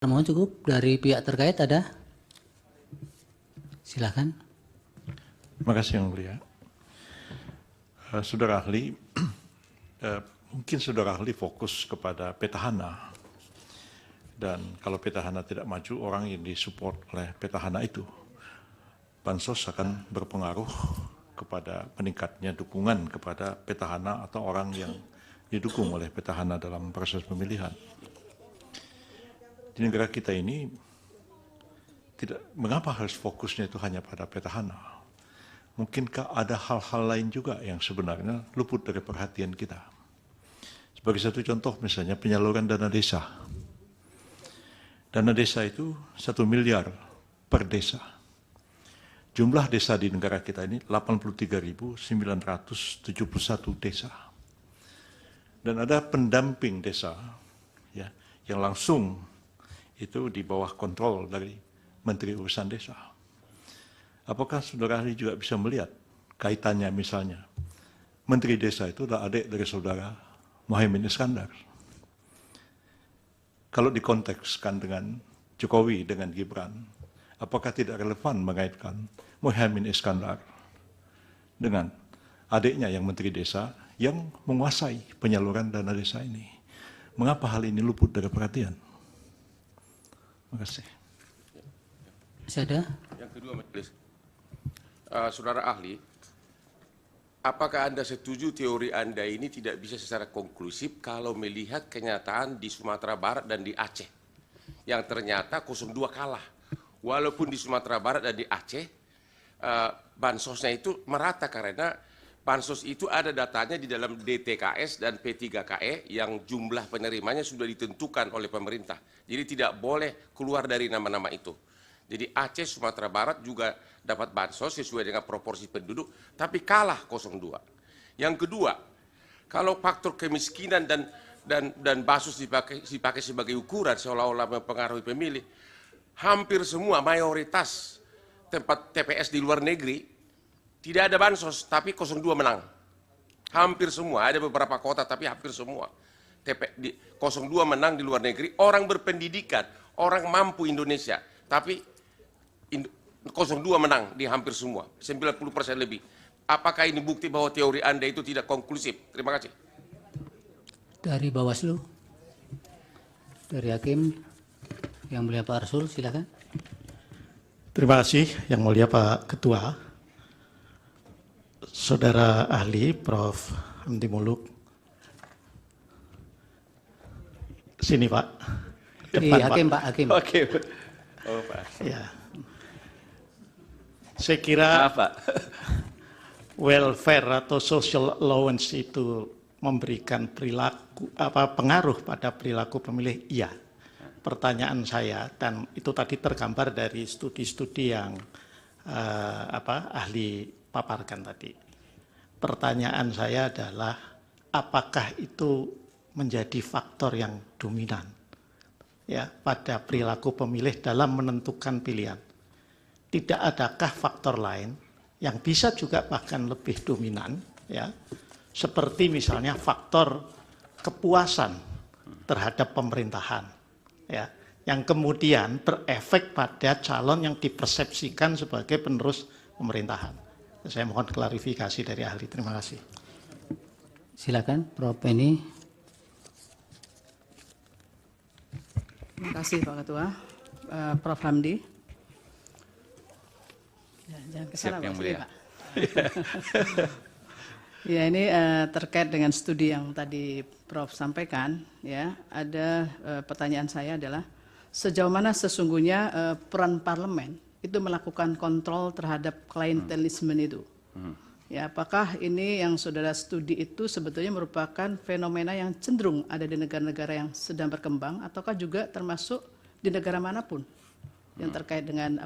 Mohon cukup dari pihak terkait ada? Silakan. Terima kasih Yang Mulia. Saudara ahli, mungkin saudara ahli fokus kepada petahana. Dan kalau petahana tidak maju, orang yang disupport oleh petahana itu, bansos akan berpengaruh kepada meningkatnya dukungan kepada petahana atau orang yang didukung oleh petahana dalam proses pemilihan. Di negara kita ini, mengapa harus fokusnya itu hanya pada petahana? Mungkinkah ada hal-hal lain juga yang sebenarnya luput dari perhatian kita? Sebagai satu contoh misalnya penyaluran dana desa. Dana desa itu 1 miliar per desa. Jumlah desa di negara kita ini 83.971 desa. Dan ada pendamping desa ya, yang langsung itu di bawah kontrol dari Menteri Urusan Desa. Apakah saudara ahli juga bisa melihat kaitannya misalnya Menteri Desa itu adalah adik dari saudara Muhaimin Iskandar. Kalau dikontekskan dengan Jokowi dengan Gibran, apakah tidak relevan mengaitkan Muhaimin Iskandar dengan adiknya yang Menteri Desa yang menguasai penyaluran dana desa ini? Mengapa hal ini luput dari perhatian? Terima kasih. Masih ada? Yang kedua, Majelis. Saudara ahli, apakah Anda setuju teori Anda ini tidak bisa secara konklusif kalau melihat kenyataan di Sumatera Barat dan di Aceh, yang ternyata 02 kalah. Walaupun di Sumatera Barat dan di Aceh, bansosnya itu merata karena bansos itu ada datanya di dalam DTKS dan P3KE yang jumlah penerimanya sudah ditentukan oleh pemerintah. Jadi tidak boleh keluar dari nama-nama itu. Jadi Aceh, Sumatera Barat juga dapat bansos sesuai dengan proporsi penduduk, tapi kalah 02. Yang kedua, kalau faktor kemiskinan dan bansos dipakai sebagai ukuran seolah-olah mempengaruhi pemilih, hampir semua mayoritas tempat TPS di luar negeri tidak ada bansos, tapi 02 menang. Hampir semua, ada beberapa kota tapi hampir semua. 02 menang di luar negeri, orang berpendidikan, orang mampu Indonesia, tapi 02 menang di hampir semua, 90% lebih. Apakah ini bukti bahwa teori Anda itu tidak konklusif? Terima kasih. Dari Bawaslu, dari Hakim, Yang Mulia Pak Arsul, silakan. Terima kasih Yang Mulia Pak Ketua. Saudara ahli Prof. Hamdi Muluk. Sini Pak. Depan, Hakim Pak, Hakim. Oke. Oh Pak. Ya. Saya kira Pak. welfare atau social allowance itu memberikan pengaruh pada perilaku pemilih. Iya. Pertanyaan saya, dan itu tadi tergambar dari studi-studi yang ahli paparkan tadi. Pertanyaan saya adalah, apakah itu menjadi faktor yang dominan ya pada perilaku pemilih dalam menentukan pilihan? Tidak adakah faktor lain yang bisa juga bahkan lebih dominan, ya, seperti misalnya faktor kepuasan terhadap pemerintahan, ya, yang kemudian berefek pada calon yang dipersepsikan sebagai penerus pemerintahan. Saya mohon klarifikasi dari ahli. Terima kasih. Silakan, Prof. Penny. Terima kasih Pak Ketua. Prof. Hamdi. Jangan kesana Pak. Yang Mulia. Pak. Ya, ini terkait dengan studi yang tadi Prof sampaikan, ya. Ada pertanyaan saya adalah sejauh mana sesungguhnya peran parlemen itu melakukan kontrol terhadap klientelisme itu. Ya, apakah ini yang saudara studi itu sebetulnya merupakan fenomena yang cenderung ada di negara-negara yang sedang berkembang, ataukah juga termasuk di negara manapun yang terkait dengan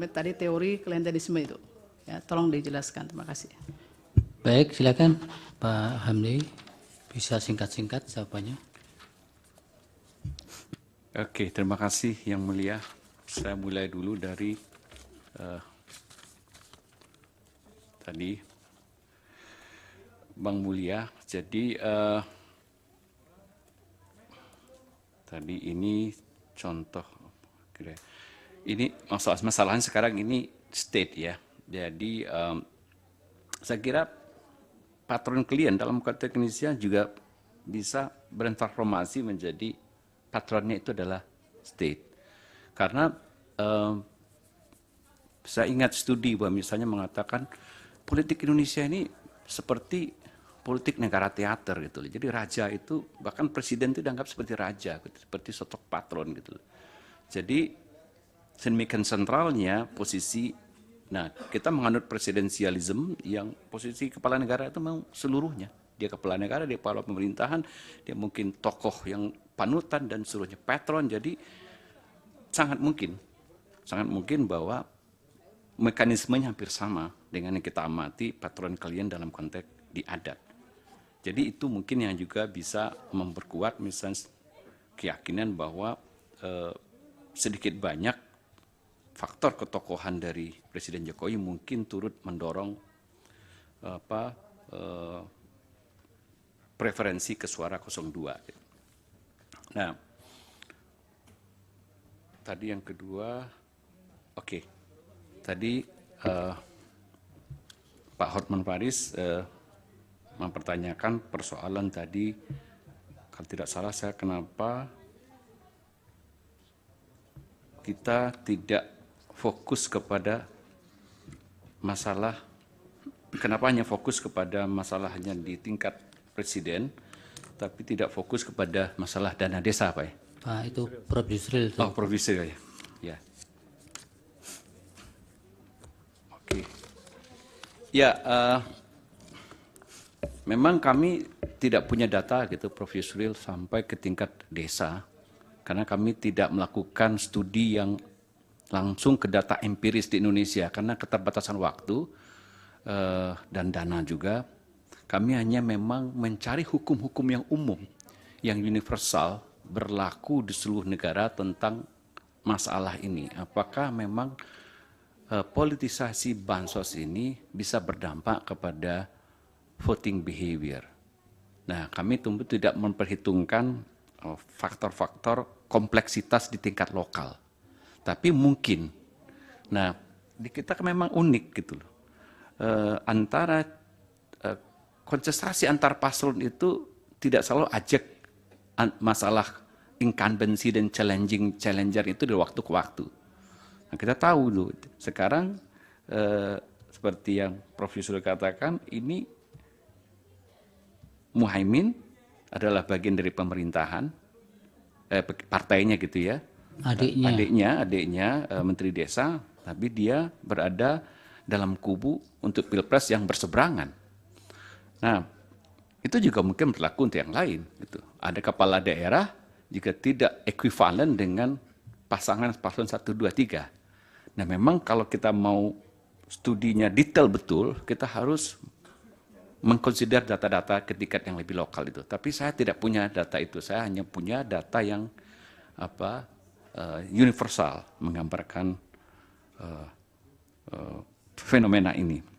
tadi teori klientelisme itu? Ya, tolong dijelaskan. Terima kasih. Baik, silakan Pak Hamdi, bisa singkat-singkat jawabannya. Oke, terima kasih Yang Mulia. Saya mulai dulu dari tadi Bang Mulia. Jadi tadi ini contoh, ini masalahnya sekarang ini state ya. Jadi saya kira patron klien dalam konteks Indonesia juga bisa bertransformasi menjadi patronnya itu adalah state. Karena saya ingat studi bahwa misalnya mengatakan politik Indonesia ini seperti politik negara teater gitu. Jadi raja itu, bahkan presiden itu dianggap seperti raja, gitu, seperti sosok patron gitu. Jadi sedemikian sentralnya posisi, nah kita menganut presidensialism yang posisi kepala negara itu memang seluruhnya. Dia kepala negara, dia kepala pemerintahan, dia mungkin tokoh yang panutan dan seluruhnya patron. Jadi sangat mungkin bahwa mekanismenya hampir sama dengan yang kita amati patron klien dalam konteks di adat. Jadi itu mungkin yang juga bisa memperkuat misalnya keyakinan bahwa sedikit banyak faktor ketokohan dari Presiden Jokowi mungkin turut mendorong preferensi ke suara 02. Nah, tadi yang kedua, oke. Tadi Pak Hotman Paris mempertanyakan persoalan tadi, kalau tidak salah saya kenapa kita tidak fokus kepada masalah, kenapa hanya fokus kepada masalahnya di tingkat presiden, tapi tidak fokus kepada masalah dana desa, Pak ya? Pak, itu Prof. Yusril. Oh, Prof. Yusril ya. Ya. Oke. Ya, memang kami tidak punya data gitu, Prof. Yusril, sampai ke tingkat desa, karena kami tidak melakukan studi yang langsung ke data empiris di Indonesia, karena keterbatasan waktu dan dana juga. Kami hanya memang mencari hukum-hukum yang umum, yang universal, berlaku di seluruh negara tentang masalah ini. Apakah memang politisasi bansos ini bisa berdampak kepada voting behavior. Nah, kami tentu tidak memperhitungkan faktor-faktor kompleksitas di tingkat lokal. Tapi mungkin, nah di kita memang unik gitu loh. Antara kontestasi antar paslon itu tidak selalu ajak masalah incumbency dan challenger itu dari waktu ke waktu. Nah, kita tahu loh, sekarang seperti yang Prof. Yusril katakan, ini Muhaimin adalah bagian dari pemerintahan, partainya gitu ya. Adiknya Menteri Desa, tapi dia berada dalam kubu untuk pilpres yang berseberangan. Nah, itu juga mungkin berlaku untuk yang lain. Gitu. Ada kepala daerah jika tidak ekuivalen dengan pasangan paslon 1, 2, 3. Nah, memang kalau kita mau studinya detail betul, kita harus mengkonsider data-data ke tingkat yang lebih lokal itu. Tapi saya tidak punya data itu. Saya hanya punya data yang universal, menggambarkan fenomena ini.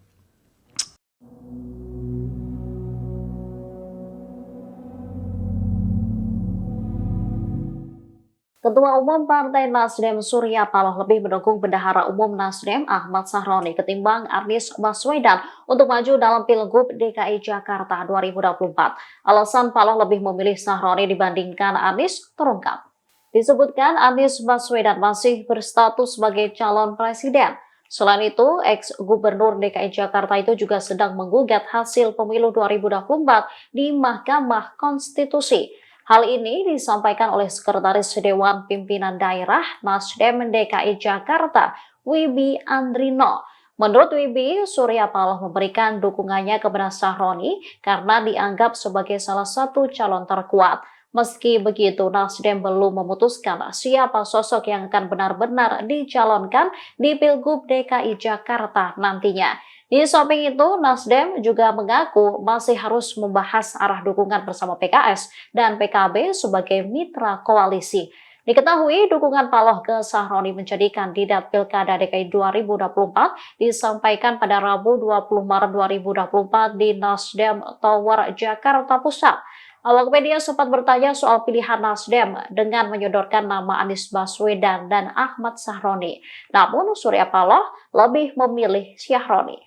Ketua Umum Partai Nasdem Surya Paloh lebih mendukung Bendahara Umum Nasdem Ahmad Sahroni ketimbang Anies Baswedan untuk maju dalam Pilgub DKI Jakarta 2024. Alasan Paloh lebih memilih Sahroni dibandingkan Anies terungkap. Disebutkan Anies Baswedan masih berstatus sebagai calon presiden. Selain itu, ex-gubernur DKI Jakarta itu juga sedang menggugat hasil pemilu 2024 di Mahkamah Konstitusi. Hal ini disampaikan oleh Sekretaris Dewan Pimpinan Daerah Nasdem DKI Jakarta, Wibi Andrino. Menurut Wibi, Surya Paloh memberikan dukungannya kepada Sahroni karena dianggap sebagai salah satu calon terkuat. Meski begitu, Nasdem belum memutuskan siapa sosok yang akan benar-benar dicalonkan di Pilgub DKI Jakarta nantinya. Di samping itu, Nasdem juga mengaku masih harus membahas arah dukungan bersama PKS dan PKB sebagai mitra koalisi. Diketahui dukungan Paloh ke Sahroni menjadi kandidat Pilkada DKI 2024 disampaikan pada Rabu 20 Maret 2024 di Nasdem Tower Jakarta Pusat. Awak media sempat bertanya soal pilihan Nasdem dengan menyodorkan nama Anies Baswedan dan Ahmad Sahroni. Namun Surya Paloh lebih memilih Syahroni.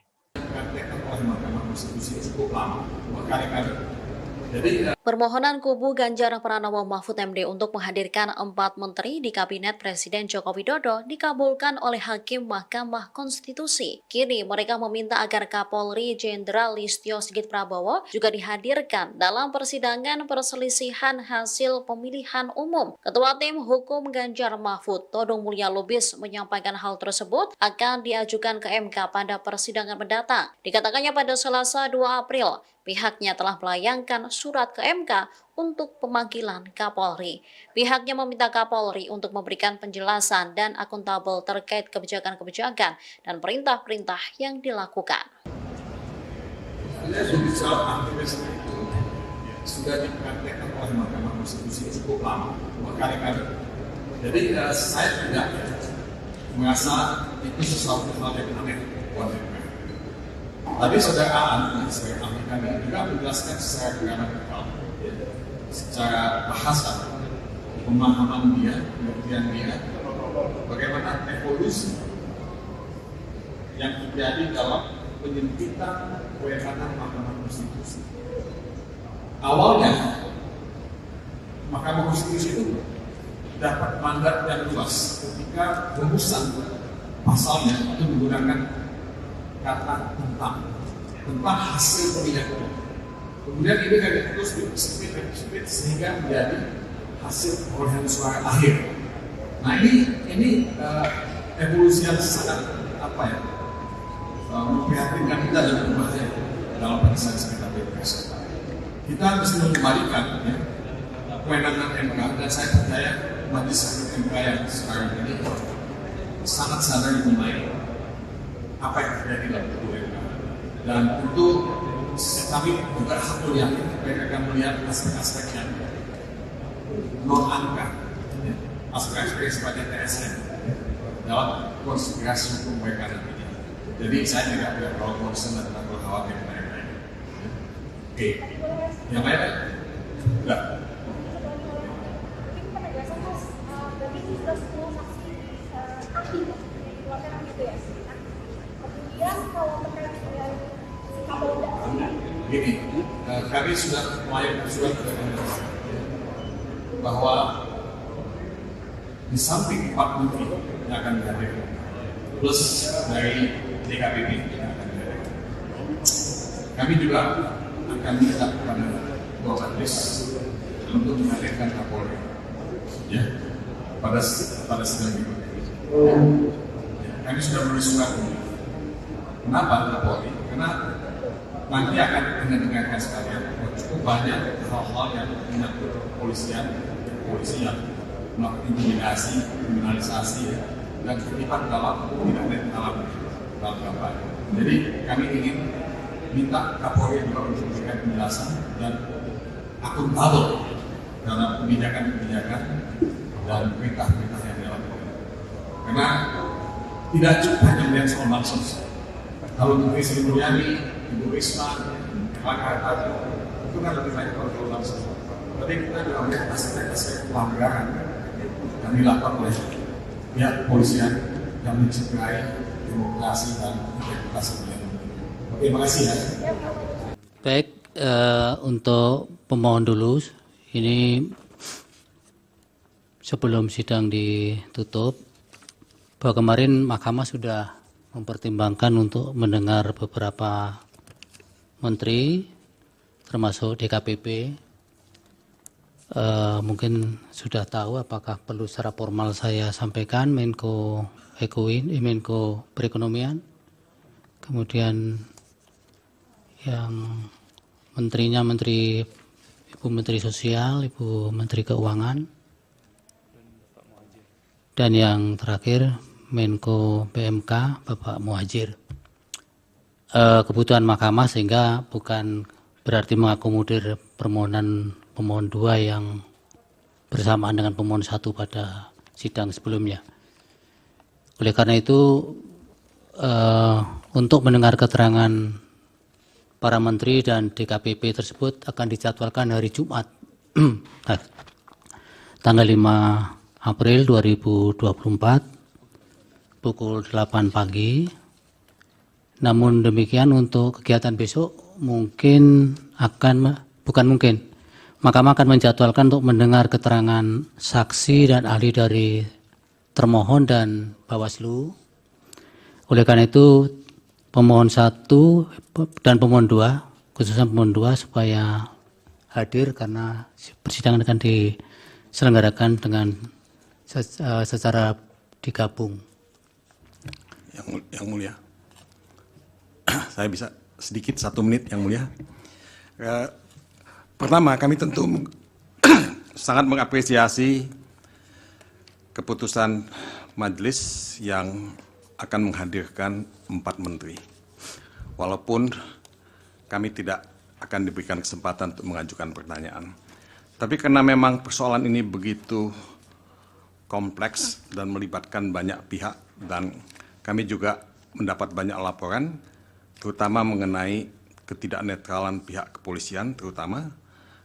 Permohonan kubu Ganjar Pranowo Mahfud MD untuk menghadirkan 4 menteri di Kabinet Presiden Joko Widodo dikabulkan oleh Hakim Mahkamah Konstitusi. Kini mereka meminta agar Kapolri Jenderal Listio Sigit Prabowo juga dihadirkan dalam persidangan perselisihan hasil pemilihan umum. Ketua Tim Hukum Ganjar Mahfud, Todung Mulya Lubis, menyampaikan hal tersebut akan diajukan ke MK pada persidangan mendatang. Dikatakannya pada Selasa 2 April, pihaknya telah melayangkan surat ke MK untuk pemanggilan Kapolri. Pihaknya meminta Kapolri untuk memberikan penjelasan dan akuntabel terkait kebijakan-kebijakan dan perintah-perintah yang dilakukan. Sudah dipraktekkan oleh Mahkamah Konstitusi cukup lama, berkali-kali. Jadi saya tidak merasa itu sesuatu hal yang aneh buat mereka. Tadi saudara An, sebagai ahli kami, juga menjelaskan secara gramatikal, secara bahasa, pemahaman dia, pengertian dia, bagaimana evolusi yang terjadi dalam penyempitan kewenangan Mahkamah Konstitusi. Awalnya, Mahkamah Konstitusi itu dapat mandat yang luas ketika rumusan pasalnya itu menggunakan kata tentang hasil pemilihan umum. Kemudian ini kan terus disempit sehingga menjadi hasil perolehan suara akhir. Nah ini evolusi yang sangat memprihatinkan kita dan berbahaya dalam penyelesaian sengketa pilpres. Kita harus mengembalikan kewenangan MK, dan saya percaya majelis hakim MK yang sekarang ini sangat sadar mengenai apa yang terjadi dalam tubuh MK. Dan tentu kami berhak yakin mereka akan melihat aspek-aspek yang non-angka, aspek-aspek sebagai TSN dalam konspirasi hukum mereka nantinya. Jadi saya tidak terlalu concern dan terlalu khawatir mengenai mereka. Oke, yang lain? Enggak. Gini, kami sudah melayangkan surat bahwa di samping 4 menteri yang akan dihadirkan plus dari DKPP yang akan dihadirkan, kami juga akan minta kepada Ketua Majelis untuk menghadirkan Kapolri pada sidang berikutnya. Kami sudah menulis surat ini. Kenapa Kapolri? Karena nanti akan dengarkan sekalian cukup banyak hal-hal yang menyangkut kepolisian yang melakukan intimidasi, kriminalisasi, dan terlibat dalam kampanye. Jadi kami ingin minta Kapolri juga untuk memberikan penjelasan dan akuntabel dalam kebijakan-kebijakan dan perintah-perintah yang dilakukan. Karena tidak cukup hanya melihat soal bansos. Kalau Menteri Sri Mulyani, Ibu Risma, Pak itu kan lebih banyak kontrol bansos. Tapi kita juga melihat aspek-aspek pelanggaran yang dilakukan oleh pihak kepolisian yang mencederai demokrasi dan integritas pemilihan. Oke, terima kasih ya. Baik, untuk pemohon dulu, ini sebelum sidang ditutup, bahwa kemarin Mahkamah sudah mempertimbangkan untuk mendengar beberapa menteri, termasuk DKPP. Mungkin sudah tahu apakah perlu secara formal saya sampaikan Menko Perekonomian, kemudian yang menterinya Ibu Menteri Sosial, Ibu Menteri Keuangan, dan yang terakhir Menko PMK Bapak Muhajir. Kebutuhan Mahkamah sehingga bukan berarti mengakomodir permohonan pemohon 2 yang bersamaan dengan pemohon 1 pada sidang sebelumnya. Oleh karena itu, untuk mendengar keterangan para menteri dan DKPP tersebut akan dijadwalkan hari Jumat tanggal 5 April 2024 pukul 8 pagi. Namun demikian untuk kegiatan besok Mahkamah akan menjadwalkan untuk mendengar keterangan saksi dan ahli dari termohon dan Bawaslu. Oleh karena itu pemohon 1 dan pemohon 2, khususnya pemohon 2 supaya hadir karena persidangan akan diselenggarakan dengan secara digabung. Yang mulia, saya bisa sedikit 1 menit, yang mulia. Pertama, kami tentu sangat mengapresiasi keputusan majelis yang akan menghadirkan 4 menteri. Walaupun kami tidak akan diberikan kesempatan untuk mengajukan pertanyaan. Tapi karena memang persoalan ini begitu kompleks dan melibatkan banyak pihak, dan kami juga mendapat banyak laporan, terutama mengenai ketidaknetralan pihak kepolisian terutama.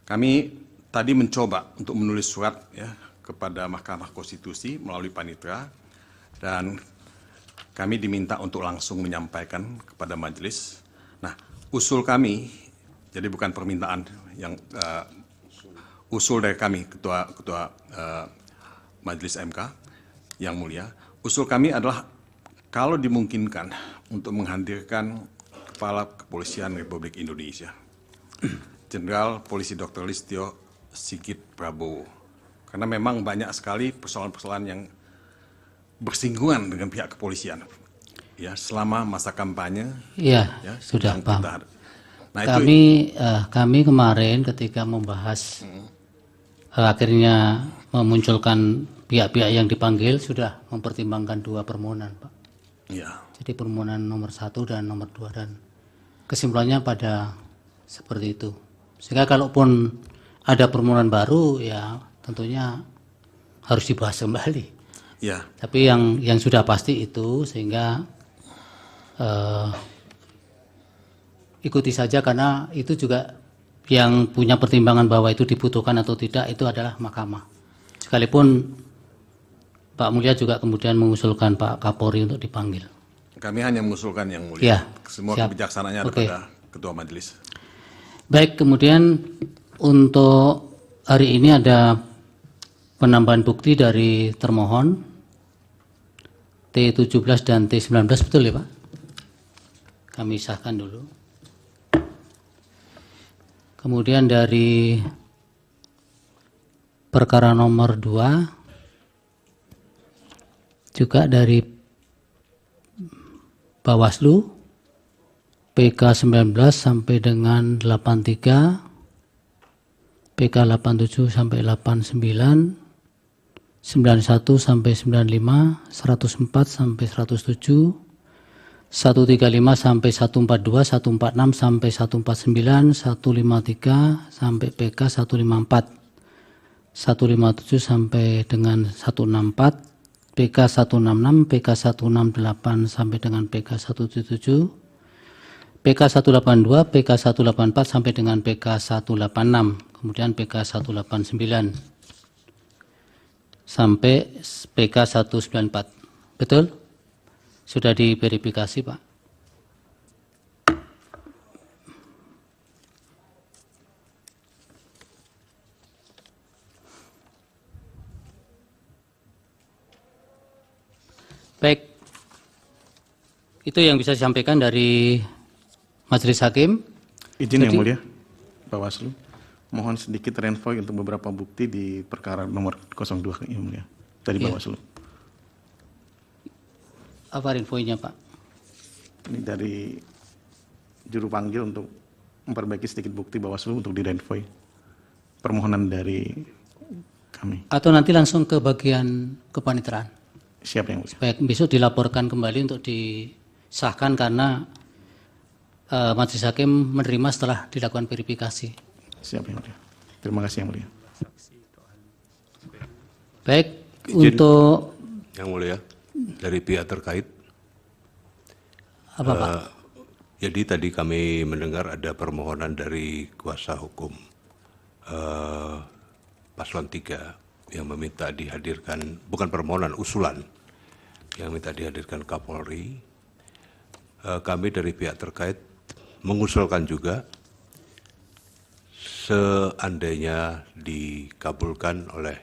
Kami tadi mencoba untuk menulis surat kepada Mahkamah Konstitusi melalui Panitera, dan kami diminta untuk langsung menyampaikan kepada majelis. Nah, usul kami, jadi bukan permintaan, yang usul dari kami, Ketua Majelis MK yang mulia, usul kami adalah kalau dimungkinkan untuk menghadirkan Kepala Kepolisian Republik Indonesia, Jenderal Polisi Dr. Listio Sigit Prabowo. Karena memang banyak sekali persoalan-persoalan yang bersinggungan dengan pihak kepolisian ya selama masa kampanye. Iya, sudah paham. Nah, kami kemarin ketika membahas akhirnya memunculkan pihak-pihak yang dipanggil sudah mempertimbangkan 2 permohonan, Pak. Ya. Jadi permohonan nomor 1 dan nomor 2, dan kesimpulannya pada seperti itu. Sehingga kalaupun ada permohonan baru ya tentunya harus dibahas kembali. Ya. Tapi yang sudah pasti itu, sehingga ikuti saja, karena itu juga yang punya pertimbangan bahwa itu dibutuhkan atau tidak itu adalah Mahkamah. Sekalipun Pak Mulia juga kemudian mengusulkan Pak Kapolri untuk dipanggil. Kami hanya mengusulkan yang mulia. Ya, semua siap. kebijaksanaannya ada pada Ketua Majelis. Baik, kemudian untuk hari ini ada penambahan bukti dari termohon T17 dan T19, betul ya Pak? Kami sahkan dulu. Kemudian dari perkara nomor 2 juga dari Bawaslu PK 19 sampai dengan 83, PK 87 sampai 89, 91 sampai 95, 104 sampai 107, 135 sampai 142, 146 sampai 149, 153 sampai PK 154, 157 sampai dengan 164, PK 166, PK 168 sampai dengan PK 177, PK 182, PK 184 sampai dengan PK 186, kemudian PK 189 sampai PK 194. Betul? Sudah diverifikasi, Pak? Baik. Itu yang bisa disampaikan dari Majelis Hakim. Izin yang mulia, Bawaslu, mohon sedikit renvoy untuk beberapa bukti di perkara nomor 02 yang mulia dari Bawaslu. Apa infonya Pak? Ini dari juru panggil untuk memperbaiki sedikit bukti Bawaslu untuk direnvoy permohonan dari kami. Atau nanti langsung ke bagian kepaniteraan? Siap yang mulia. Supaya besok dilaporkan kembali untuk disahkan karena Majelis Hakim menerima setelah dilakukan verifikasi. Siap yang mulia. Terima kasih yang mulia. Baik, izin, untuk yang mulia dari pihak terkait. Apa Pak? Jadi tadi kami mendengar ada permohonan dari kuasa hukum paslon 3 yang meminta dihadirkan, bukan permohonan, usulan yang minta dihadirkan Kapolri. Kami dari pihak terkait mengusulkan juga seandainya dikabulkan oleh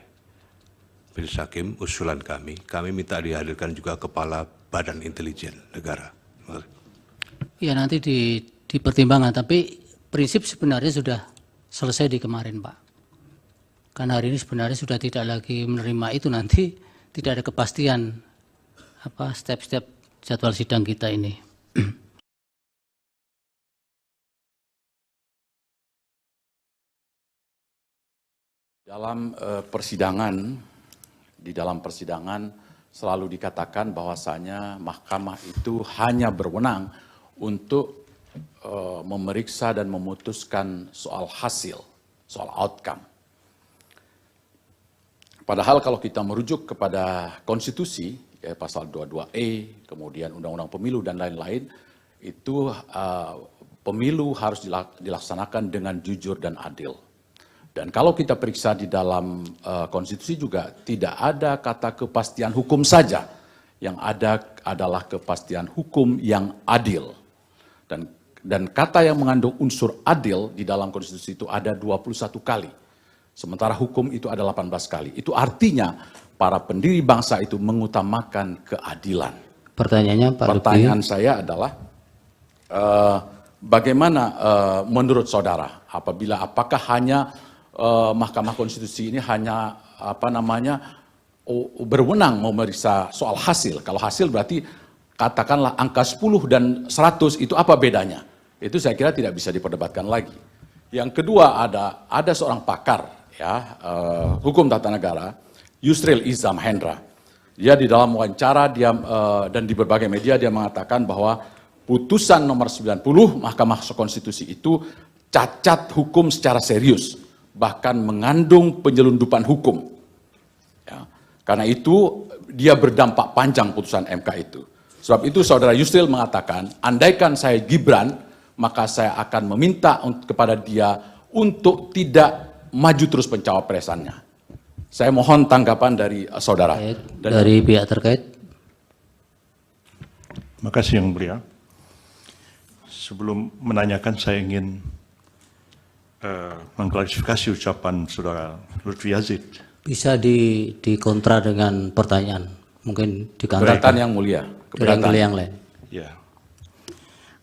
Majelis Hakim usulan kami minta dihadirkan juga Kepala Badan Intelijen Negara. Ya nanti dipertimbangkan, tapi prinsip sebenarnya sudah selesai di kemarin, Pak. Karena hari ini sebenarnya sudah tidak lagi menerima itu, nanti tidak ada kepastian apa step-step jadwal sidang kita ini. Dalam di dalam persidangan selalu dikatakan bahwasanya mahkamah itu hanya berwenang untuk memeriksa dan memutuskan soal hasil, soal outcome. Padahal kalau kita merujuk kepada konstitusi, ya, pasal 22E, kemudian undang-undang pemilu dan lain-lain, itu pemilu harus dilaksanakan dengan jujur dan adil. Dan kalau kita periksa di dalam konstitusi juga tidak ada kata kepastian hukum saja, yang ada adalah kepastian hukum yang adil. Dan kata yang mengandung unsur adil di dalam konstitusi itu ada 21 kali. Sementara hukum itu ada 18 kali. Itu artinya para pendiri bangsa itu mengutamakan keadilan. Pertanyaannya Pak Pertanyaan saya adalah bagaimana menurut saudara apakah hanya Mahkamah Konstitusi ini hanya berwenang memeriksa soal hasil. Kalau hasil berarti katakanlah angka 10 dan 100 itu apa bedanya? Itu saya kira tidak bisa diperdebatkan lagi. Yang kedua ada seorang pakar ya hukum tata negara, Yusril Izzah Mahendra. Dia di dalam wawancara dan di berbagai media dia mengatakan bahwa putusan nomor 90 Mahkamah Konstitusi itu cacat hukum secara serius, bahkan mengandung penyelundupan hukum. Ya. Karena itu dia berdampak panjang putusan MK itu. Sebab itu saudara Yusril mengatakan, andaikan saya Gibran, maka saya akan meminta kepada dia untuk tidak maju terus pencawapresannya. Saya mohon tanggapan dari saudara. Dari pihak terkait. Terima kasih Yang Mulia. Sebelum menanyakan saya ingin mengklarifikasi ucapan saudara Lutfi Yazid. Bisa dikontra dengan pertanyaan. Mungkin dikantarkan. Keberatan Yang Mulia. Keberatan yang lain. Ya.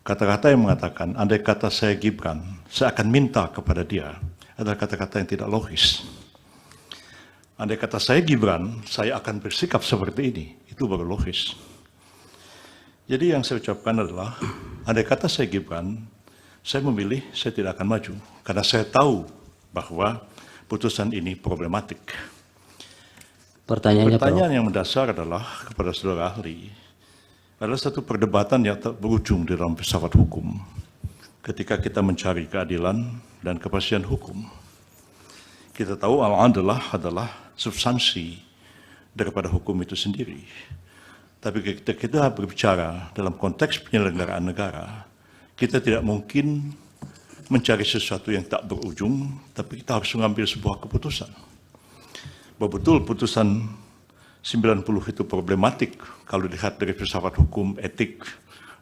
Kata-kata yang mengatakan, andai kata saya Gibran, saya akan minta kepada dia, adalah kata-kata yang tidak logis. Andai kata saya Gibran, saya akan bersikap seperti ini. Itu baru logis. Jadi yang saya ucapkan adalah, andai kata saya Gibran, saya memilih, saya tidak akan maju. Karena saya tahu bahwa putusan ini problematik. Pertanyaan yang mendasar adalah kepada saudara ahli, adalah satu perdebatan yang tak berujung di dalam filsafat hukum. Ketika kita mencari keadilan dan kepastian hukum, kita tahu al-adlah adalah substansi daripada hukum itu sendiri. Tapi ketika kita berbicara dalam konteks penyelenggaraan negara, kita tidak mungkin mencari sesuatu yang tak berujung, tapi kita harus mengambil sebuah keputusan. Bahwa betul putusan 90 itu problematik kalau dilihat dari filsafat hukum, etik,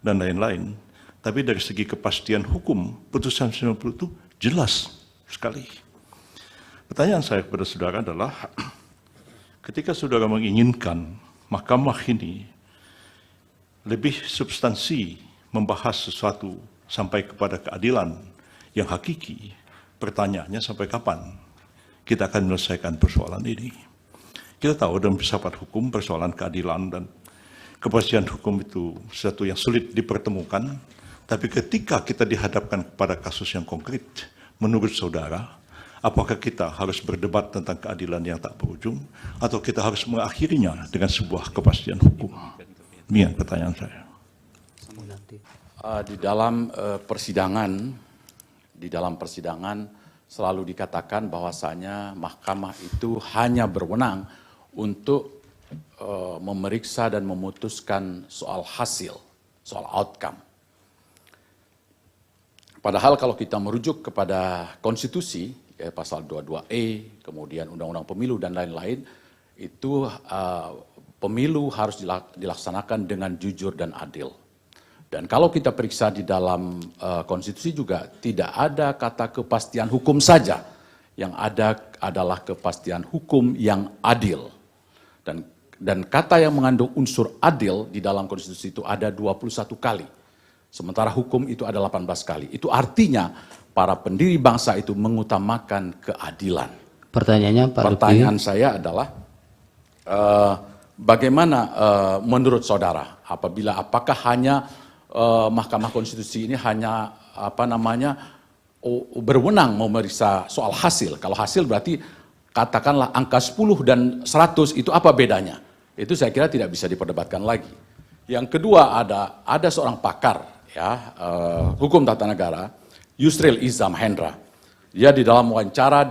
dan lain-lain. Tapi dari segi kepastian hukum, putusan 90 itu jelas sekali. Pertanyaan saya kepada saudara adalah, ketika saudara menginginkan mahkamah ini lebih substansi membahas sesuatu sampai kepada keadilan yang hakiki, pertanyaannya sampai kapan kita akan menyelesaikan persoalan ini? Kita tahu dalam filsafat hukum persoalan keadilan dan kepastian hukum itu sesuatu yang sulit dipertemukan, tapi ketika kita dihadapkan kepada kasus yang konkret, menurut saudara, apakah kita harus berdebat tentang keadilan yang tak berujung, atau kita harus mengakhirinya dengan sebuah kepastian hukum? Demikian pertanyaan saya. Di dalam persidangan selalu dikatakan bahwasanya mahkamah itu hanya berwenang untuk memeriksa dan memutuskan soal hasil, soal outcome. Padahal kalau kita merujuk kepada konstitusi, ya, pasal 22E, kemudian undang-undang pemilu dan lain-lain, itu pemilu harus dilaksanakan dengan jujur dan adil. Dan kalau kita periksa di dalam konstitusi juga tidak ada kata kepastian hukum saja, yang ada adalah kepastian hukum yang adil. Dan kata yang mengandung unsur adil di dalam konstitusi itu ada 21 kali. Sementara hukum itu ada 18 kali. Itu artinya para pendiri bangsa itu mengutamakan keadilan. Pertanyaannya Pak Pertanyaan saya adalah bagaimana menurut saudara apakah hanya Mahkamah Konstitusi ini hanya berwenang memeriksa soal hasil. Kalau hasil berarti katakanlah angka 10 dan 100 itu apa bedanya? Itu saya kira tidak bisa diperdebatkan lagi. Yang kedua ada seorang pakar ya hukum tata negara, Yusril Iza Mahendra. Dia di dalam wawancara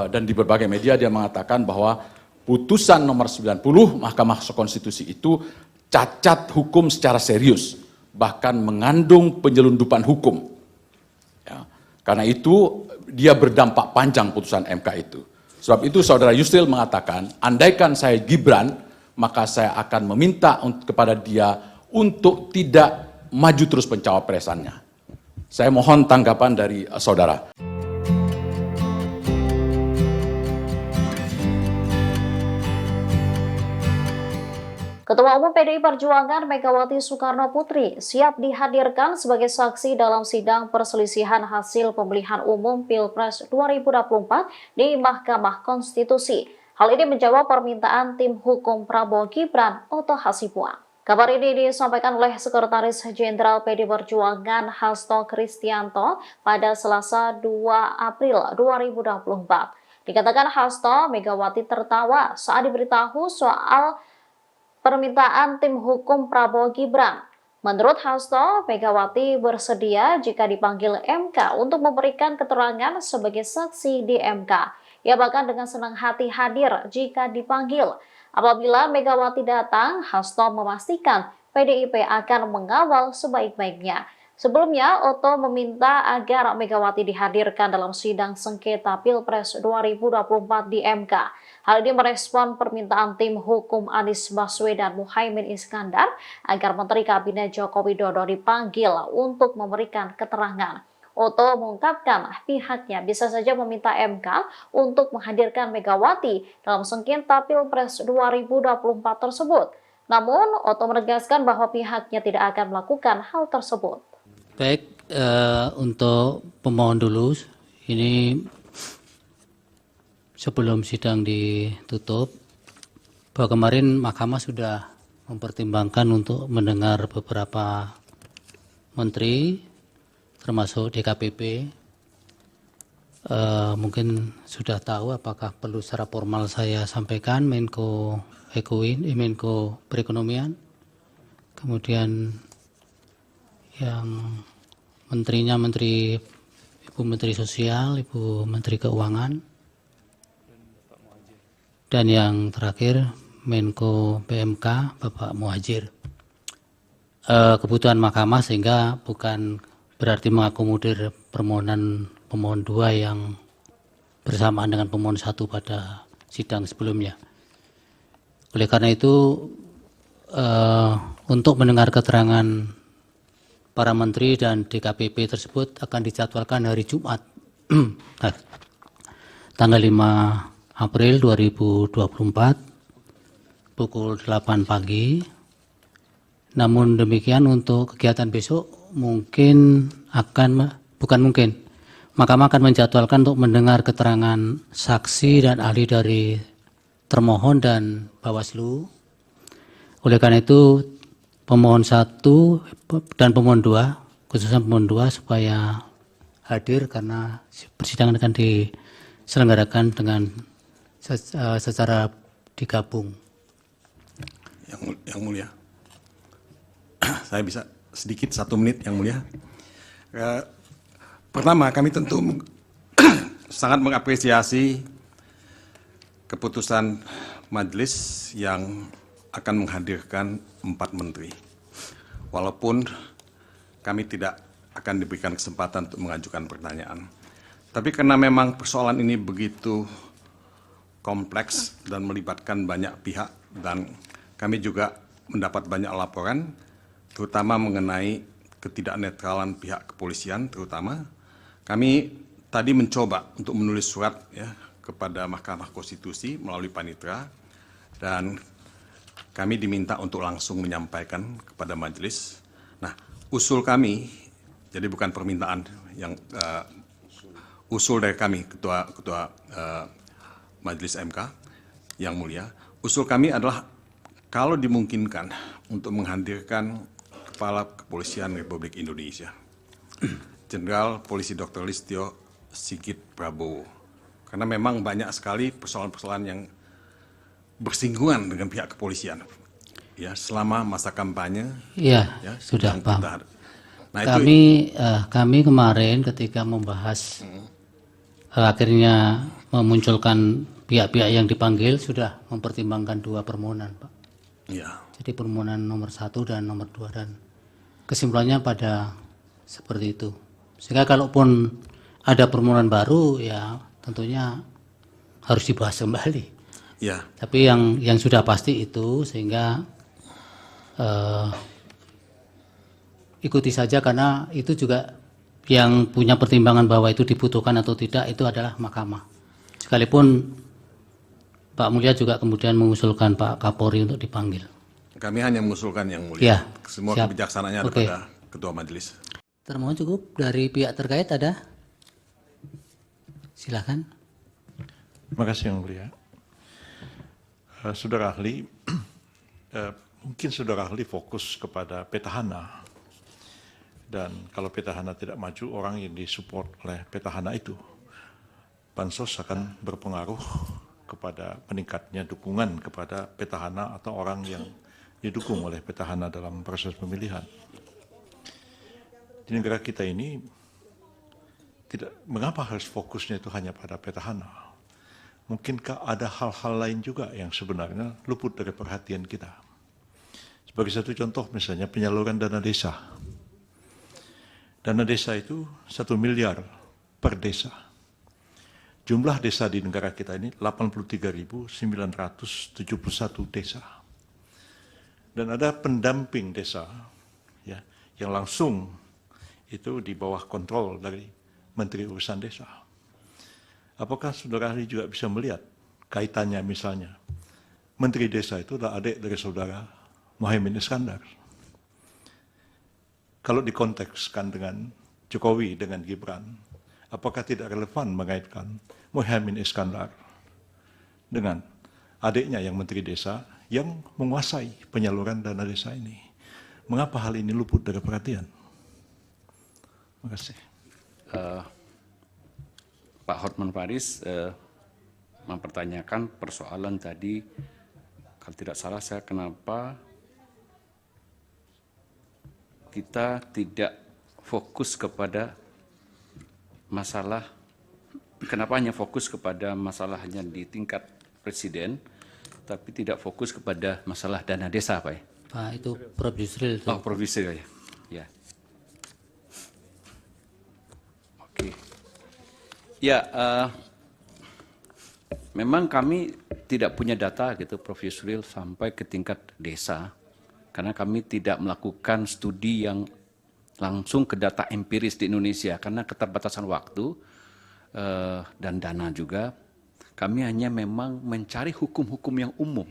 dan di berbagai media dia mengatakan bahwa putusan nomor 90 Mahkamah Konstitusi itu cacat hukum secara serius, bahkan mengandung penyelundupan hukum. Ya, karena itu dia berdampak panjang putusan MK itu. Sebab itu saudara Yusril mengatakan, andaikan saya Gibran, maka saya akan meminta kepada dia untuk tidak maju terus pencawapresannya. Saya mohon tanggapan dari saudara. Ketua Umum PDI Perjuangan Megawati Soekarno Putri siap dihadirkan sebagai saksi dalam sidang perselisihan hasil pemilihan umum Pilpres 2024 di Mahkamah Konstitusi. Hal ini menjawab permintaan tim hukum Prabowo Gibran, Oto Hasibuan. Kabar ini disampaikan oleh Sekretaris Jenderal PDI Perjuangan Hasto Kristianto pada Selasa 2 April 2024. Dikatakan Hasto, Megawati tertawa saat diberitahu soal permintaan tim hukum Prabowo Gibran. Menurut Hasto, Megawati bersedia jika dipanggil MK untuk memberikan keterangan sebagai saksi di MK. Ia bahkan dengan senang hati hadir jika dipanggil. Apabila Megawati datang, Hasto memastikan PDIP akan mengawal sebaik-baiknya. Sebelumnya, Oto meminta agar Megawati dihadirkan dalam sidang sengketa Pilpres 2024 di MK. Hal ini merespon permintaan tim hukum Anies Baswedan Muhaimin Iskandar agar Menteri Kabinet Joko Widodo dipanggil untuk memberikan keterangan. Oto mengungkapkan pihaknya bisa saja meminta MK untuk menghadirkan Megawati dalam sengketa Pilpres 2024 tersebut. Namun, Oto menegaskan bahwa pihaknya tidak akan melakukan hal tersebut. Baik, untuk pemohon dulu, ini sebelum sidang ditutup, bahwa kemarin Mahkamah sudah mempertimbangkan untuk mendengar beberapa menteri, termasuk DKPP. Mungkin sudah tahu apakah perlu secara formal saya sampaikan, Menko Perekonomian, kemudian yang menterinya Ibu Menteri Sosial, Ibu Menteri Keuangan, dan yang terakhir Menko PMK Bapak Muhajir. Kebutuhan Mahkamah sehingga bukan berarti mengakomodir permohonan pemohon 2 yang bersamaan dengan pemohon 1 pada sidang sebelumnya. Oleh karena itu, untuk mendengar keterangan para menteri dan DKPP tersebut akan dijadwalkan hari Jumat, tanggal 5 April 2024, pukul 8 pagi. Namun demikian untuk kegiatan besok Mahkamah akan menjadwalkan untuk mendengar keterangan saksi dan ahli dari termohon dan Bawaslu. Oleh karena itu pemohon 1 dan pemohon 2, khususnya pemohon 2 supaya hadir karena persidangan akan diselenggarakan dengan secara digabung. Yang mulia, saya bisa sedikit 1 menit, yang mulia. Pertama, kami tentu sangat mengapresiasi keputusan majelis yang akan menghadirkan 4 menteri. Walaupun kami tidak akan diberikan kesempatan untuk mengajukan pertanyaan. Tapi karena memang persoalan ini begitu kompleks dan melibatkan banyak pihak, dan kami juga mendapat banyak laporan, terutama mengenai ketidaknetralan pihak kepolisian, terutama kami tadi mencoba untuk menulis surat ya kepada Mahkamah Konstitusi melalui Panitra, dan kami diminta untuk langsung menyampaikan kepada majelis. Nah, usul kami, jadi bukan permintaan, yang usul dari kami, Ketua Majelis MK yang mulia, usul kami adalah kalau dimungkinkan untuk menghadirkan Kepala Kepolisian Republik Indonesia, Jenderal Polisi Dr. Listio Sigit Prabowo. Karena memang banyak sekali persoalan-persoalan yang bersinggungan dengan pihak kepolisian. Ya, selama masa kampanye. Iya, ya, sudah paham. Nah, kami kemarin ketika membahas akhirnya memunculkan pihak-pihak yang dipanggil sudah mempertimbangkan 2 permohonan, Pak. Ya. Jadi permohonan nomor 1 dan nomor 2, dan kesimpulannya pada seperti itu. Sehingga kalaupun ada permohonan baru, ya tentunya harus dibahas kembali. Ya. Tapi yang sudah pasti itu, sehingga ikuti saja, karena itu juga yang punya pertimbangan bahwa itu dibutuhkan atau tidak itu adalah Mahkamah. Sekalipun Pak Mulia juga kemudian mengusulkan Pak Kapolri untuk dipanggil. Kami hanya mengusulkan yang mulia. Ya, semua siap. kebijaksanaannya ada Oke. pada Ketua Majelis. Termohon cukup. Dari pihak terkait ada? Silakan. Terima kasih yang mulia. Saudara ahli, mungkin saudara ahli fokus kepada petahana, dan kalau petahana tidak maju, orang yang disupport oleh petahana itu, bansos akan berpengaruh kepada meningkatnya dukungan kepada petahana atau orang yang didukung oleh petahana dalam proses pemilihan. Di negara kita ini, mengapa harus fokusnya itu hanya pada petahana? Mungkinkah ada hal-hal lain juga yang sebenarnya luput dari perhatian kita? Sebagai satu contoh, misalnya penyaluran dana desa. Dana desa itu 1 miliar per desa. Jumlah desa di negara kita ini 83.971 desa. Dan ada pendamping desa ya, yang langsung itu di bawah kontrol dari Menteri Urusan Desa. Apakah saudara ahli juga bisa melihat kaitannya, misalnya Menteri Desa itu adalah adik dari saudara Muhaimin Iskandar. Kalau dikontekskan dengan Jokowi dengan Gibran, apakah tidak relevan mengaitkan Muhaimin Iskandar dengan adiknya yang Menteri Desa yang menguasai penyaluran dana desa ini? Mengapa hal ini luput dari perhatian? Terima kasih. Pak Hotman Paris mempertanyakan persoalan tadi, kalau tidak salah saya, kenapa kita tidak fokus kepada masalah, kenapa hanya fokus kepada masalah hanya di tingkat presiden, tapi tidak fokus kepada masalah dana desa, Pak? Pak, itu Prof. Yusril. Oh, Prof. Yusril, ya. Oke. Ya, memang kami tidak punya data gitu, Prof. Yusril, sampai ke tingkat desa, karena kami tidak melakukan studi yang langsung ke data empiris di Indonesia, karena keterbatasan waktu dan dana juga. Kami hanya memang mencari hukum-hukum yang umum,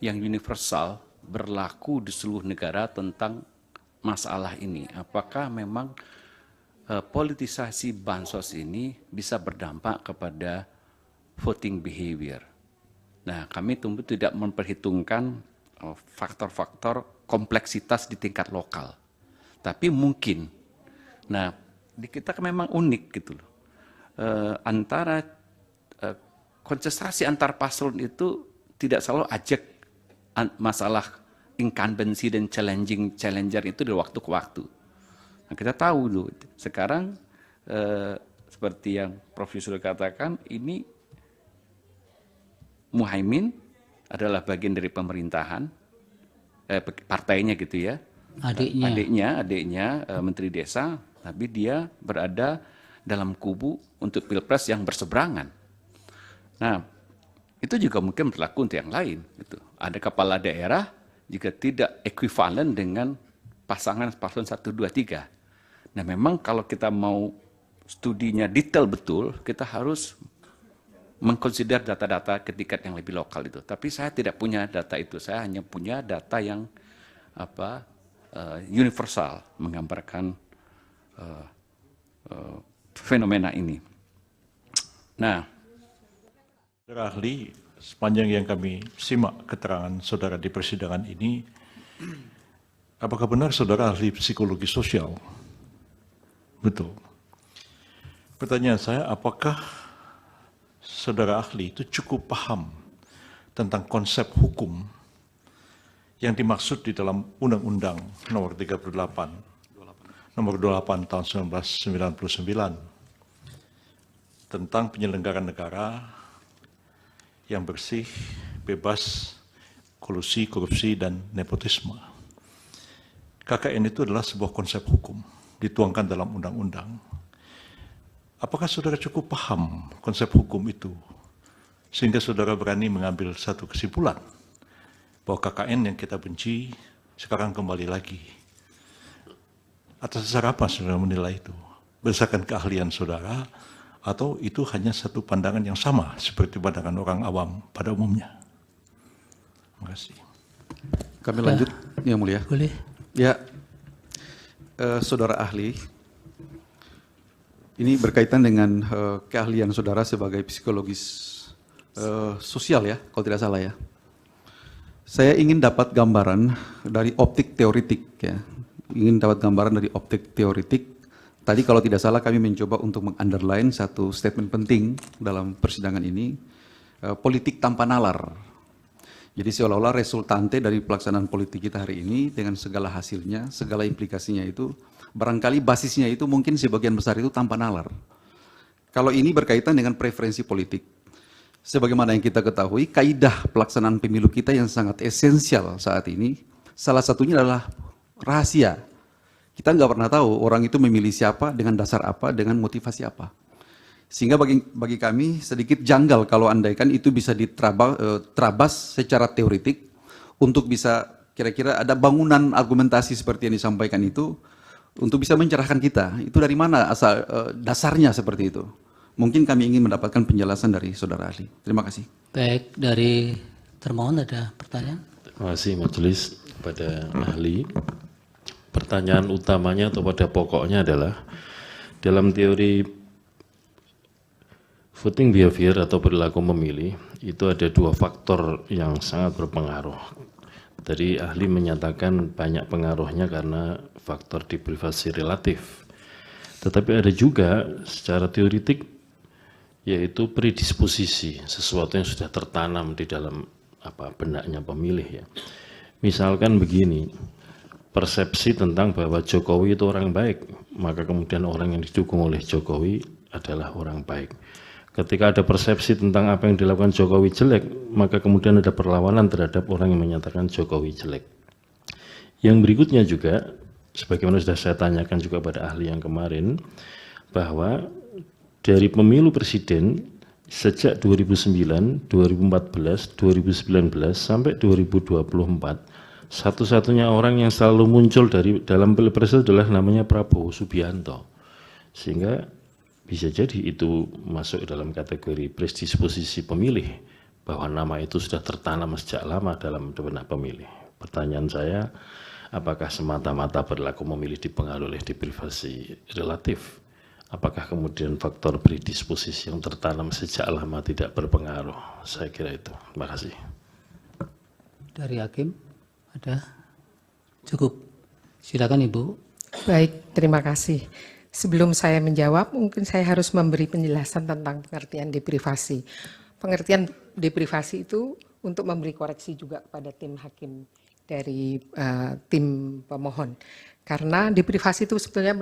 yang universal, berlaku di seluruh negara tentang masalah ini. Apakah memang politisasi bansos ini bisa berdampak kepada voting behavior. Nah, kami tentu tidak memperhitungkan faktor-faktor kompleksitas di tingkat lokal. Tapi mungkin, nah di kita kan memang unik gitu loh. Antara kontestasi antar paslon itu tidak selalu ajak masalah incumbency dan challenger itu dari waktu ke waktu. Nah, kita tahu loh, sekarang seperti yang Prof. Yusril katakan, ini Muhaimin adalah bagian dari pemerintahan, partainya gitu ya. Adiknya Menteri Desa, tapi dia berada dalam kubu untuk pilpres yang berseberangan. Nah, itu juga mungkin berlaku untuk yang lain. Gitu. Ada kepala daerah juga tidak ekuivalen dengan pasangan paslon 1, 2, 3. Nah, memang kalau kita mau studinya detail betul, kita harus mengkonsider data-data ke tingkat yang lebih lokal itu. Tapi saya tidak punya data itu. Saya hanya punya data yang universal, menggambarkan fenomena ini. Nah, saudara ahli, sepanjang yang kami simak keterangan saudara di persidangan ini, apakah benar saudara ahli psikologi sosial? Betul. Pertanyaan saya, apakah saudara ahli itu cukup paham tentang konsep hukum yang dimaksud di dalam Undang-Undang Nomor 38 tahun 1999 tentang penyelenggaraan negara yang bersih, bebas, kolusi, korupsi, dan nepotisme. KKN itu adalah sebuah konsep hukum dituangkan dalam undang-undang. Apakah saudara cukup paham konsep hukum itu sehingga saudara berani mengambil satu kesimpulan bahwa KKN yang kita benci sekarang kembali lagi? Atas dasar apa saudara menilai itu? Berdasarkan keahlian saudara atau itu hanya satu pandangan yang sama seperti pandangan orang awam pada umumnya? Terima kasih. Kami lanjut, Yang Mulia. Boleh. Ya, saudara ahli, ini berkaitan dengan keahlian saudara sebagai psikologis sosial ya, kalau tidak salah ya. Saya ingin dapat gambaran dari optik teoritik ya. Ingin dapat gambaran dari optik teoritik. Tadi kalau tidak salah kami mencoba untuk meng-underline satu statement penting dalam persidangan ini, politik tanpa nalar. Jadi seolah-olah resultante dari pelaksanaan politik kita hari ini dengan segala hasilnya, segala implikasinya itu, barangkali basisnya itu mungkin sebagian besar itu tanpa nalar. Kalau ini berkaitan dengan preferensi politik. Sebagaimana yang kita ketahui, kaidah pelaksanaan pemilu kita yang sangat esensial saat ini, salah satunya adalah rahasia. Kita nggak pernah tahu orang itu memilih siapa, dengan dasar apa, dengan motivasi apa. Sehingga bagi kami sedikit janggal kalau andaikan itu bisa diterabas secara teoritik untuk bisa kira-kira ada bangunan argumentasi seperti yang disampaikan itu untuk bisa mencerahkan kita. Itu dari mana asal dasarnya seperti itu? Mungkin kami ingin mendapatkan penjelasan dari saudara ahli. Terima kasih. Baik, dari termohon ada pertanyaan? Terima kasih majelis kepada ahli. Pertanyaan utamanya atau pada pokoknya adalah dalam teori voting behavior atau perilaku memilih itu ada dua faktor yang sangat berpengaruh. Tadi ahli menyatakan banyak pengaruhnya karena faktor deprivasi relatif. Tetapi ada juga secara teoritik yaitu predisposisi, sesuatu yang sudah tertanam di dalam benaknya pemilih ya. Misalkan begini, persepsi tentang bahwa Jokowi itu orang baik, maka kemudian orang yang didukung oleh Jokowi adalah orang baik. Ketika ada persepsi tentang apa yang dilakukan Jokowi jelek, maka kemudian ada perlawanan terhadap orang yang menyatakan Jokowi jelek. Yang berikutnya juga, sebagaimana sudah saya tanyakan juga pada ahli yang kemarin, bahwa dari pemilu presiden sejak 2009, 2014, 2019 sampai 2024, satu-satunya orang yang selalu muncul dalam pilpres adalah namanya Prabowo Subianto. Sehingga bisa jadi itu masuk dalam kategori predisposisi pemilih, bahwa nama itu sudah tertanam sejak lama dalam benak pemilih. Pertanyaan saya, apakah semata-mata perilaku memilih dipengaruhi oleh deprivasi relatif? Apakah kemudian faktor predisposisi yang tertanam sejak lama tidak berpengaruh? Saya kira itu. Terima kasih. Dari hakim ada? Cukup. Silakan Ibu. Baik, terima kasih. Sebelum saya menjawab, mungkin saya harus memberi penjelasan tentang pengertian deprivasi. Pengertian deprivasi itu untuk memberi koreksi juga kepada tim hakim dari tim pemohon. Karena deprivasi itu sebetulnya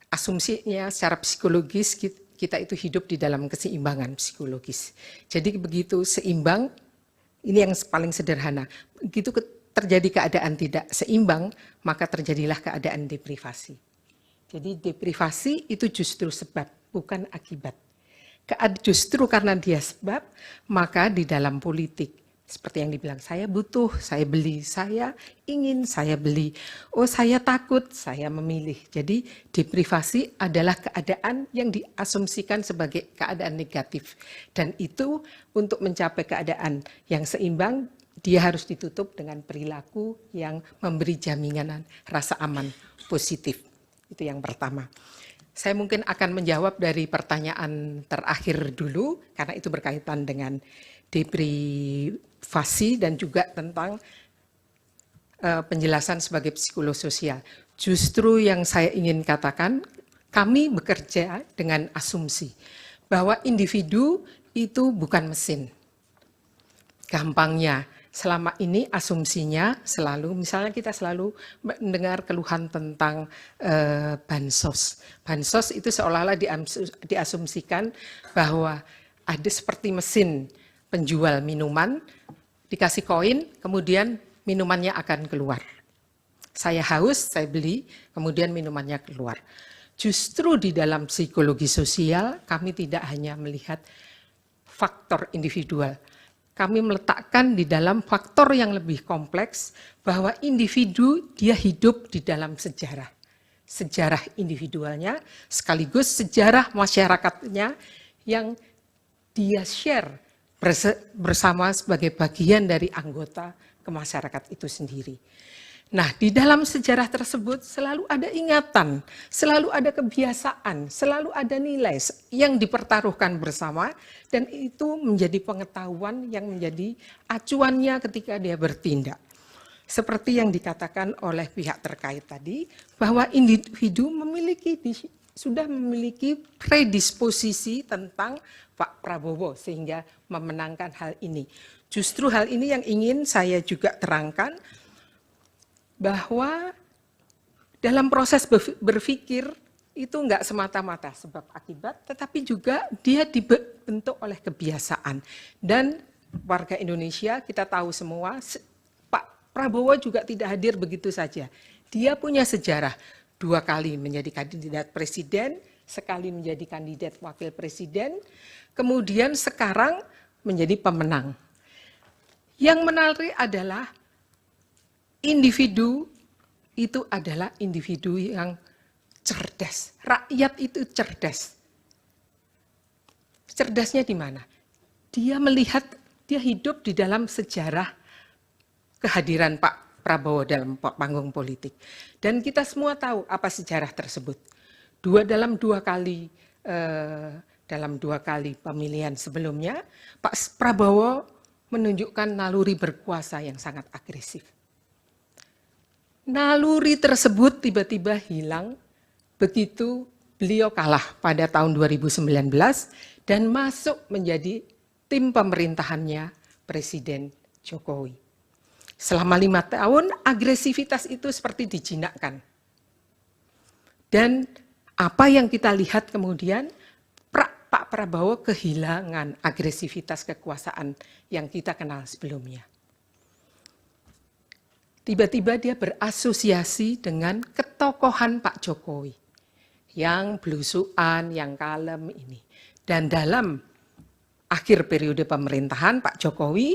asumsinya secara psikologis kita itu hidup di dalam keseimbangan psikologis. Jadi begitu seimbang, ini yang paling sederhana. Begitu terjadi keadaan tidak seimbang, maka terjadilah keadaan deprivasi. Jadi deprivasi itu justru sebab, bukan akibat. Justru karena dia sebab, maka di dalam politik, seperti yang dibilang, saya butuh, saya beli, saya ingin, saya beli. Oh, saya takut, saya memilih. Jadi deprivasi adalah keadaan yang diasumsikan sebagai keadaan negatif. Dan itu untuk mencapai keadaan yang seimbang, dia harus ditutup dengan perilaku yang memberi jaminan rasa aman positif. Itu yang pertama. Saya mungkin akan menjawab dari pertanyaan terakhir dulu, karena itu berkaitan dengan deprivasi dan juga tentang penjelasan sebagai psikolog sosial. Justru yang saya ingin katakan, kami bekerja dengan asumsi bahwa individu itu bukan mesin. Gampangnya, selama ini asumsinya selalu, misalnya kita selalu mendengar keluhan tentang bansos. Bansos itu seolah-olah diasumsikan bahwa ada seperti mesin penjual minuman, dikasih koin, kemudian minumannya akan keluar. Saya haus, saya beli, kemudian minumannya keluar. Justru di dalam psikologi sosial, kami tidak hanya melihat faktor individual, kami meletakkan di dalam faktor yang lebih kompleks bahwa individu dia hidup di dalam sejarah. Sejarah individualnya sekaligus sejarah masyarakatnya yang dia share bersama sebagai bagian dari anggota ke masyarakat itu sendiri. Nah, di dalam sejarah tersebut selalu ada ingatan, selalu ada kebiasaan, selalu ada nilai yang dipertaruhkan bersama, dan itu menjadi pengetahuan yang menjadi acuannya ketika dia bertindak. Seperti yang dikatakan oleh pihak terkait tadi, bahwa individu sudah memiliki predisposisi tentang Pak Prabowo sehingga memenangkan hal ini. Justru hal ini yang ingin saya juga terangkan, bahwa dalam proses berpikir itu enggak semata-mata sebab akibat, tetapi juga dia dibentuk oleh kebiasaan. Dan warga Indonesia, kita tahu semua, Pak Prabowo juga tidak hadir begitu saja. Dia punya sejarah, 2 kali menjadi kandidat presiden, sekali menjadi kandidat wakil presiden, kemudian sekarang menjadi pemenang. Yang menarik adalah individu itu adalah individu yang cerdas. Rakyat itu cerdas. Cerdasnya di mana? Dia melihat, dia hidup di dalam sejarah kehadiran Pak Prabowo dalam panggung politik. Dan kita semua tahu apa sejarah tersebut. Dalam dua kali pemilihan sebelumnya, Pak Prabowo menunjukkan naluri berkuasa yang sangat agresif. Naluri tersebut tiba-tiba hilang begitu beliau kalah pada tahun 2019 dan masuk menjadi tim pemerintahannya Presiden Jokowi. Selama 5 tahun agresivitas itu seperti dijinakkan. Dan apa yang kita lihat kemudian, Pak Prabowo kehilangan agresivitas kekuasaan yang kita kenal sebelumnya. Tiba-tiba dia berasosiasi dengan ketokohan Pak Jokowi yang belusuan, yang kalem ini. Dan dalam akhir periode pemerintahan Pak Jokowi,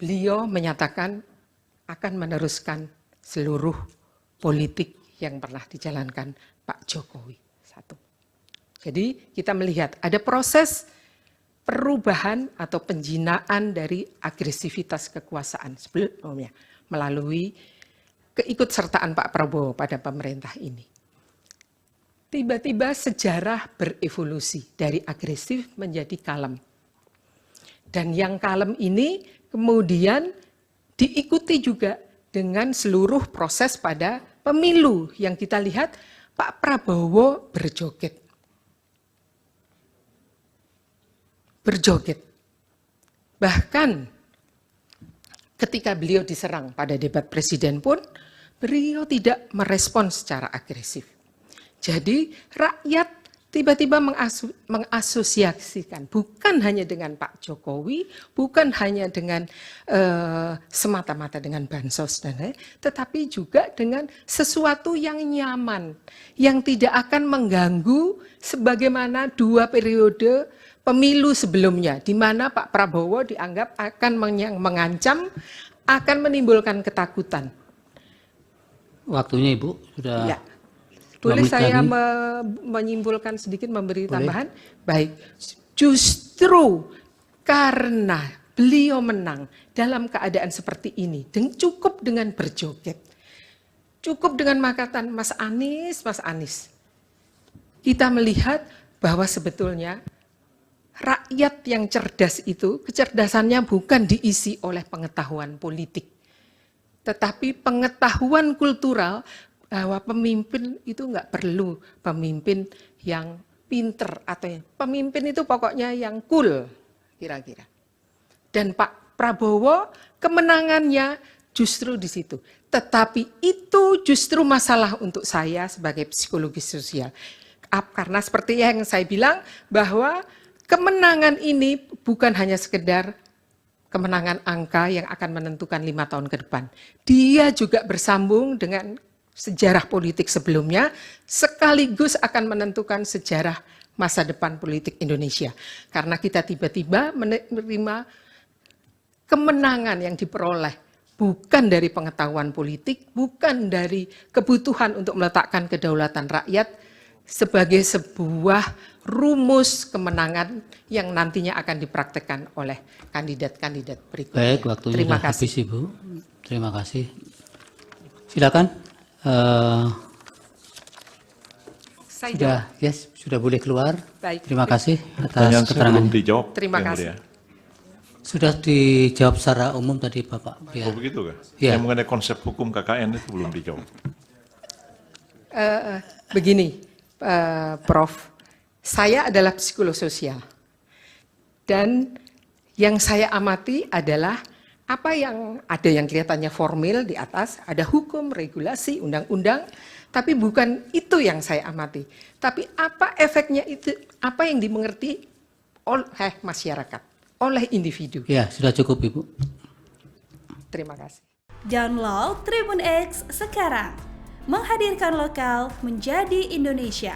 beliau menyatakan akan meneruskan seluruh politik yang pernah dijalankan Pak Jokowi. 1. Jadi kita melihat ada proses perubahan atau penjinaan dari agresivitas kekuasaan sebelumnya melalui keikutsertaan Pak Prabowo pada pemerintah ini. Tiba-tiba sejarah berevolusi dari agresif menjadi kalem. Dan yang kalem ini kemudian diikuti juga dengan seluruh proses pada pemilu yang kita lihat Pak Prabowo berjoget. Bahkan ketika beliau diserang pada debat presiden pun, beliau tidak merespon secara agresif. Jadi rakyat tiba-tiba mengasosiasikan bukan hanya dengan Pak Jokowi, bukan hanya dengan semata-mata dengan bansos dan lain, tetapi juga dengan sesuatu yang nyaman, yang tidak akan mengganggu sebagaimana 2 periode pemilu sebelumnya, di mana Pak Prabowo dianggap akan mengancam, akan menimbulkan ketakutan. Waktunya Ibu sudah. Ya. Boleh saya menyimpulkan sedikit, memberi tambahan? Baik, justru karena beliau menang dalam keadaan seperti ini, cukup dengan berjoget, cukup dengan makatan Mas Anies, kita melihat bahwa sebetulnya rakyat yang cerdas itu, kecerdasannya bukan diisi oleh pengetahuan politik, tetapi pengetahuan kultural, bahwa pemimpin itu nggak perlu pemimpin yang pinter atau pemimpin itu pokoknya yang cool kira-kira. Dan Pak Prabowo kemenangannya justru di situ. Tetapi itu justru masalah untuk saya sebagai psikologis sosial. Karena seperti yang saya bilang bahwa kemenangan ini bukan hanya sekedar kemenangan angka yang akan menentukan 5 tahun ke depan. Dia juga bersambung dengan sejarah politik sebelumnya, sekaligus akan menentukan sejarah masa depan politik Indonesia. Karena kita tiba-tiba menerima kemenangan yang diperoleh bukan dari pengetahuan politik, bukan dari kebutuhan untuk meletakkan kedaulatan rakyat sebagai sebuah rumus kemenangan yang nantinya akan dipraktekkan oleh kandidat-kandidat berikutnya. Baik, waktunya Terima sudah kasih. habis Ibu. Terima kasih. Silakan. Sudah boleh keluar. Baik. Terima kasih Pertanyaan atas saya keterangan. belum dijawab. Terima Yang kasih. Mulia. Sudah dijawab secara umum tadi Bapak. Oh begitu kan? Ya. Yang mengenai konsep hukum KKN itu belum dijawab. Begini, Prof, saya adalah psikolog sosial. Dan yang saya amati adalah apa yang ada yang kelihatannya formil di atas, ada hukum, regulasi, undang-undang, tapi bukan itu yang saya amati. Tapi apa efeknya itu, apa yang dimengerti oleh masyarakat, oleh individu. Ya, sudah cukup Ibu. Terima kasih. Download Tribun X sekarang, menghadirkan lokal menjadi Indonesia.